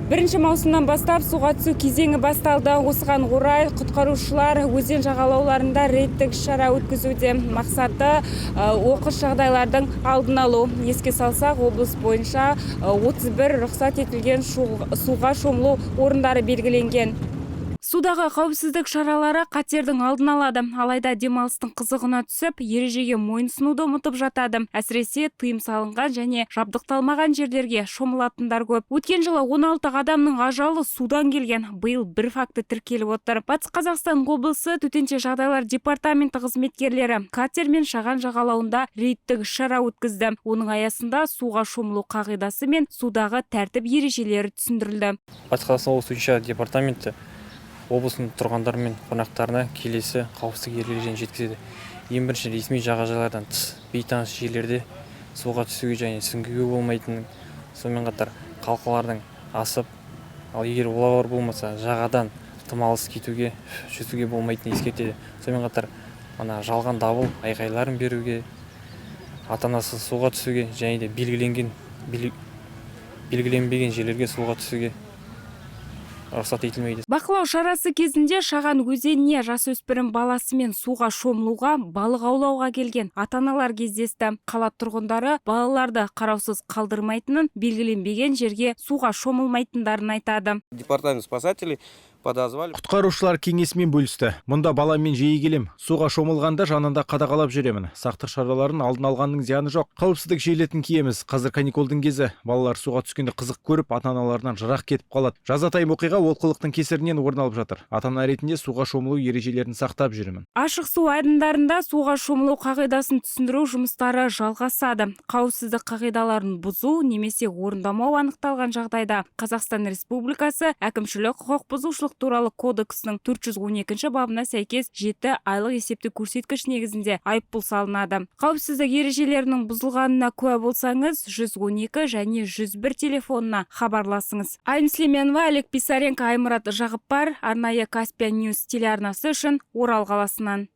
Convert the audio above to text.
1 маусымнан бастап суға түсу кезеңі басталды. Осыған орай құтқарушылар өзен жағалауларында рейдтік шара өткізуде. Мақсаты оқыс жағдайлардың алдын алу. Еске салсақ, облыс бойынша 31 рұқсат етілген суға шомылу орындары белгіленген. Судағы қауіпсіздік шаралары қатердің алдын алады. Алайда демалыстың қызығына түсіп, ережеге мойынсынуды ұмытып жатады. Әсіресе тыйым салынған және жабдықталмаған жерлерге шомылатындар көп. Өткен жылы 16 адамның ажалы судан келген. Биыл бір факті тіркеліп отыр. Батыс Қазақстан облысы төтенше жағдайлар департаменті қызметкерлері катер мен шаған жағалауында рейдтік шара өткізді. Оның аясында суға шомылу қағидасы мен судағы тәртіп ережелері түсіндірілді. Батыс Қазақстан облысы төтенше департаменті облыстың тұрғындар мен қонақтарына келесі қауіпсіздік ережелерін жеткізеді. Ең бірінші, ресми жағажайлардан тыс бейтаныс жерлерде суға түсуге және сүңгуге болмайтынын, сонымен қатар қалқалардың асып, ал егер олар болмаса жағадан тым алыс кетуге, жүзуге болмайтынын ескертеді. Сонымен қатар жалған дабыл айғайларын беруге, ата-анасыз суға түсуге және де белгіленбеген жерлерге суға түсуге рұқсат етілмейді. Бақылау шарасы кезінде Шаған өзеніне жасөспірім баласымен суға шомылуға, балық аулауға келген ата-аналар кездесті. Қала тұрғындары балаларды қараусыз қалдырмайтынын, белгіленбеген жерге суға шомылмайтындарын айтады. Департамент спасателей подозвали. Құтқарушылар кеңесімен бөлісті. Мұнда баламен жиі келем. Суға шомылғанда жанында қадағалап жүремін. Сақтық шараларын алдын алғанның зияны жоқ. Қауіпсіздік жилетін киеміз. Қазір каникулдың кезі. Балалар суға түскенде қызық көріп, ата-аналарынан жырақ кетіп қалады. Жазатайым оқиға олқылықтың кесірінен орын алып жатыр. Ата-ана ретінде суға шомылу ережелерін сақтап жүремін. Ашық су айдындарында суға шомылу қағидасын түсіндіру жұмыстары жалғасады. Қауіпсіздік қағидаларын бұзу немесе орындамау анықталған жағдайда Қазақстан Республикасы әкімшілік құқық бұзушылық туралы кодексінің 412 бабына сәйкес 7 айлық есептік көрсеткіш негізінде айыппұл салынады. Қауіпсіздік ережелерінің бұзылғанына куә болсаңыз, 112 және 101 телефонына хабарласыңыз. Айым Слеменова, Олег Писаренко, Аймұрат Жағыппар, арнайы Каспия Ньюс телеарнасы үшін Орал қаласынан.